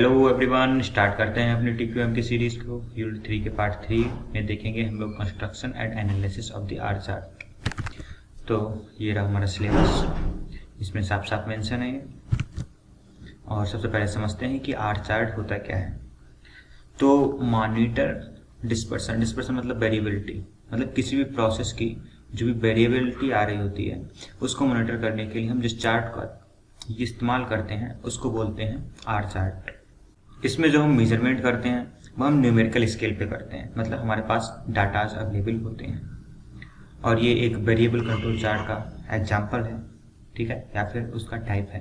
Hello everyone, start करते हैं अपनी टीक्यूएम की सीरीज को। यूनिट 3 के पार्ट 3 में देखेंगे हम लोग construction and analysis of the R chart. तो ये रहा हमारा सिलेबस, इसमें साफ साफ मेंशन है। और सबसे पहले समझते हैं कि आर चार्ट होता क्या है। तो मॉनिटर डिस्पर्सन, डिस्पर्सन मतलब वेरिएबिलिटी, मतलब किसी भी प्रोसेस की जो भी वेरिएबिलिटी आ रही होती है उसको मॉनिटर करने के लिए हम जिस चार्ट का इस्तेमाल करते हैं उसको बोलते हैं आर चार्ट। इसमें जो हम मेजरमेंट करते हैं वो हम न्यूमेरिकल स्केल पे करते हैं, मतलब हमारे पास डाटाज अवेलेबल होते हैं और ये एक वेरिएबल कंट्रोल चार्ट का एग्जांपल है, ठीक है, या फिर उसका टाइप है।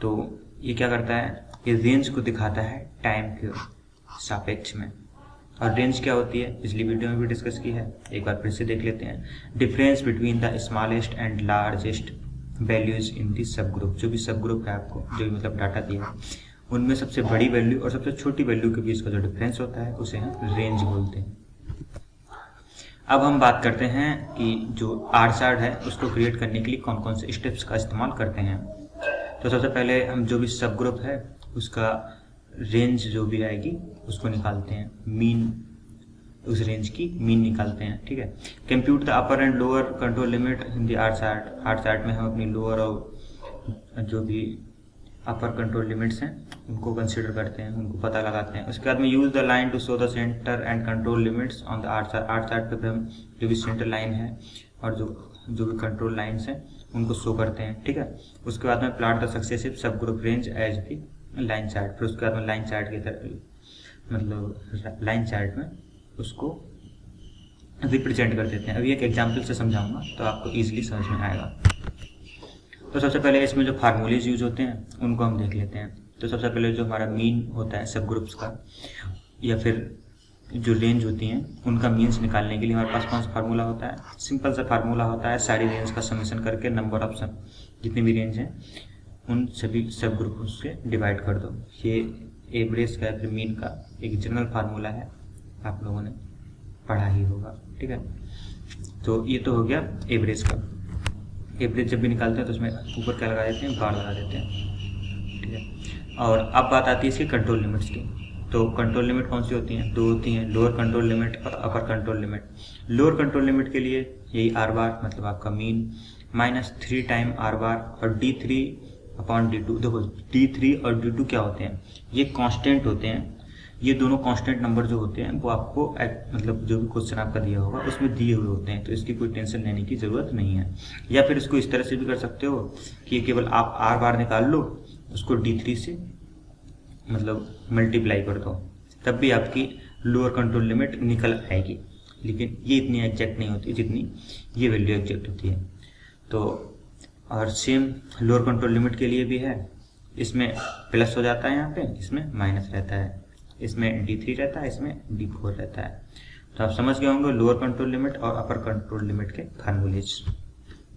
तो ये क्या करता है, ये रेंज को दिखाता है टाइम के सापेक्ष में। और रेंज क्या होती है पिछली वीडियो में भी डिस्कस की है, एक बार फिर से देख लेते हैं। Difference between the smallest and largest values in the sub group. जो भी सब ग्रुप है आपको जो भी मतलब डाटा दिया है उनमें सबसे बड़ी वैल्यू और सबसे छोटी वैल्यू के बीच का जो डिफरेंस होता है उसे हम रेंज बोलते हैं। अब हम बात करते हैं कि जो आर चार्ट है उसको क्रिएट करने के लिए कौन कौन से स्टेप्स का इस्तेमाल करते हैं। तो सबसे पहले हम जो भी सब ग्रुप है उसका रेंज जो भी आएगी उसको निकालते हैं, मीन, उस रेंज की मीन निकालते हैं, ठीक है। Compute the upper and lower control limit in the R chart. R chart में हम अपनी लोअर और जो भी अपर कंट्रोल लिमिट्स हैं उनको कंसीडर करते हैं, उनको पता लगाते हैं। उसके बाद में use the line to show the centre and control limits on the R chart. R chart पे हम जो भी सेंटर लाइन है और जो भी कंट्रोल लाइन्स हैं उनको शो करते हैं, ठीक है। उसके बाद में plot the successive subgroup range as the line chart. फिर उसके बाद में लाइन चार्ट की तरह मतलब लाइन चार्ट में उसको रिप्रेजेंट कर देते हैं। अभी एक एग्जाम्पल से समझाऊंगा तो आपको ईजिली समझ में आएगा। तो सबसे पहले इसमें जो फार्मूलेज यूज होते हैं उनको हम देख लेते हैं। तो सबसे पहले जो हमारा मीन होता है सब ग्रुप्स का या फिर जो रेंज होती हैं उनका मीन्स निकालने के लिए हमारे पास कौन सा फार्मूला होता है, सिंपल सा फार्मूला होता है, सारी रेंज का समेशन करके नंबर ऑफ सम जितनी भी रेंज हैं उन सभी सब ग्रुपों से डिवाइड कर दो। ये एवरेज का या फिर मीन का एक जनरल फार्मूला है, आप लोगों ने पढ़ा ही होगा, ठीक है। तो ये तो हो गया एवरेज का। एवरेज जब भी निकालते हैं तो उसमें ऊपर क्या लगा देते हैं, बार लगा देते हैं, ठीक है। और अब बात आती है इसकी कंट्रोल लिमिट्स की। तो कंट्रोल लिमिट कौन सी होती हैं, दो होती हैं, लोअर कंट्रोल लिमिट और upper control limit. Lower control limit के लिए यही आर बार मतलब आपका मीन -3 टाइम आर बार और D3 अपॉन D2। देखो D3 और D2 क्या होते हैं, ये कांस्टेंट होते हैं। ये दोनों कांस्टेंट नंबर जो होते हैं वो आपको मतलब जो भी क्वेश्चन आपका दिया होगा उसमें दिए हुए होते हैं, तो इसकी कोई टेंशन लेने की ज़रूरत नहीं है। या फिर इसको इस तरह से भी कर सकते हो कि केवल आप आर बार निकाल लो, उसको D3 से मतलब मल्टीप्लाई कर दो, तब भी आपकी लोअर कंट्रोल लिमिट निकल आएगी। लेकिन ये इतनी एग्जैक्ट नहीं होती जितनी ये वैल्यू एग्जैक्ट होती है। तो और सेम लोअर कंट्रोल लिमिट के लिए भी है, इसमें प्लस हो जाता है, यहाँ पे इसमें माइनस रहता है, इसमें D3 रहता है, इसमें D4 रहता है। तो आप समझ गए होंगे लोअर कंट्रोल लिमिट और अपर कंट्रोल लिमिट के फार्मूलेज।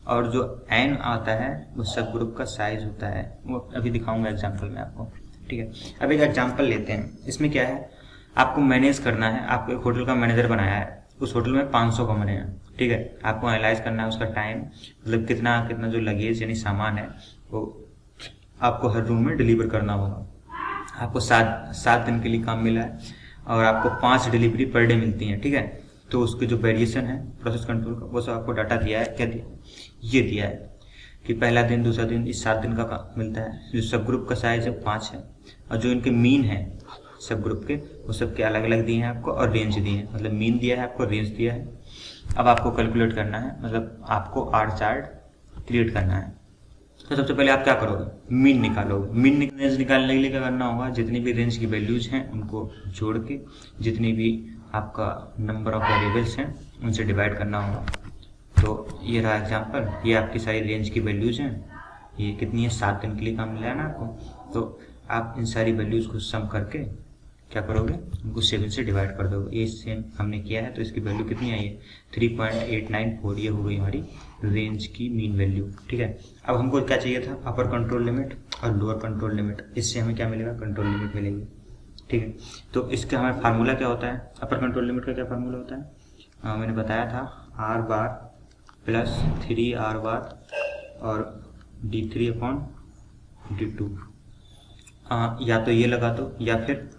और जो n आता है वो सब ग्रुप का साइज होता है, वो अभी दिखाऊंगा एग्जांपल में आपको, ठीक है। अब एक एग्जांपल लेते हैं। इसमें क्या है, आपको मैनेज करना है, आपको एक होटल का मैनेजर बनाया है, उस होटल में 500 कमरे हैं, ठीक है। आपको एनालाइज करना है उसका टाइम, मतलब कितना कितना जो लगेज यानी सामान है वो आपको हर रूम में डिलीवर करना होगा। आपको 7 दिन के लिए काम मिला है और आपको 5 डिलीवरी पर डे मिलती हैं, ठीक है। तो उसके जो वेरिएशन है प्रोसेस कंट्रोल का वो सब आपको डाटा दिया है। क्या दिया, ये दिया है कि पहला दिन दूसरा दिन इस 7 दिन का मिलता है। जो सब ग्रुप का साइज है 5 है और जो इनके मीन है सब ग्रुप के वो सब के अलग अलग दिए हैं आपको और रेंज दिए हैं, मतलब मीन दिया है आपको, रेंज दिया है। अब आपको कैलकुलेट करना है, मतलब आपको आर चार्ट क्रिएट करना है। तो सबसे पहले आप क्या करोगे, मीन निकालोगे। मीन रेंज निकालने के लिए क्या करना होगा, जितनी भी रेंज की वैल्यूज हैं उनको जोड़ के जितनी भी आपका नंबर ऑफ वेरिएबल्स हैं उनसे डिवाइड करना होगा। तो ये रहा एग्जांपल, ये आपकी सारी रेंज की वैल्यूज हैं, ये कितनी है, 7 दिन के लिए काम मिला है ना आपको। तो आप इन सारी वैल्यूज को सम करके क्या करोगे, उनको 7 से डिवाइड कर दोगे। ये सेम हमने किया है, तो इसकी वैल्यू कितनी आई है, 3.894। ये हो गई हमारी रेंज की मीन वैल्यू, ठीक है। अब हमको क्या चाहिए था, अपर कंट्रोल लिमिट और लोअर कंट्रोल लिमिट। इससे हमें क्या मिलेगा, कंट्रोल लिमिट मिलेगी, ठीक है। तो इसका हमारा फार्मूला क्या होता है, अपर कंट्रोल लिमिट का क्या फार्मूला होता है, मैंने बताया था आर बार प्लस 3 आर बार और D3 अपॉन D2। या तो ये लगा दो या फिर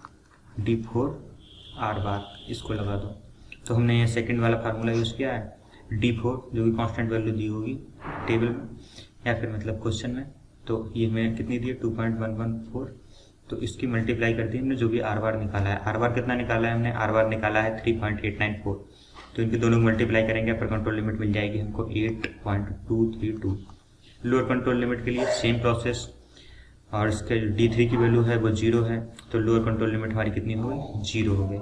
D4 R बार इसको लगा दो। तो हमने ये सेकंड वाला फार्मूला यूज़ किया है, D4 जो कि कांस्टेंट वैल्यू दी होगी टेबल में या फिर मतलब क्वेश्चन में। तो ये हमें कितनी दी है 2.114, तो इसकी मल्टीप्लाई कर दी हमने जो भी R बार निकाला है। R बार कितना निकाला है हमने, R बार निकाला है 3.894, तो इनके दोनों को मल्टीप्लाई करेंगे, अपर कंट्रोल लिमिट मिल जाएगी हमको 8.232। लोअर कंट्रोल लिमिट के लिए सेम प्रोसेस, और इसके जो D3 की वैल्यू है वो 0 है, तो लोअर कंट्रोल लिमिट हमारी कितनी हो गई, 0 हो गई।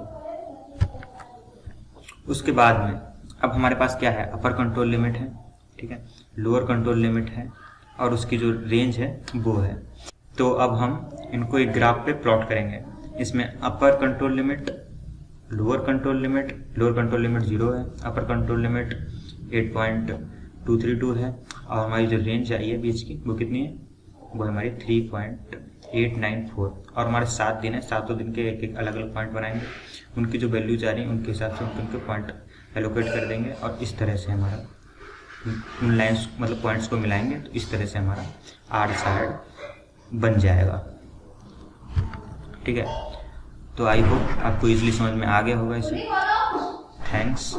उसके बाद में अब हमारे पास क्या है, अपर कंट्रोल लिमिट है, ठीक है, लोअर कंट्रोल लिमिट है, और उसकी जो रेंज है वो है। तो अब हम इनको एक ग्राफ पे प्लॉट करेंगे। इसमें upper control limit, lower control limit 0 है, अपर कंट्रोल लिमिट 8.232 है, और हमारी जो रेंज आई है बीच की वो कितनी है, वो हमारी 3.894। और हमारे 7 दिन है, 7 दिन के एक एक अलग अलग पॉइंट बनाएंगे, उनकी जो वैल्यूज आ रही है उनके हिसाब से उनके पॉइंट एलोकेट कर देंगे, और इस तरह से हमारा उन लाइन्स मतलब पॉइंट्स को मिलाएंगे, तो इस तरह से हमारा R बन जाएगा। ठीक है, तो आई होप आपको इजीली समझ में आ गया होगा इसे। थैंक्स।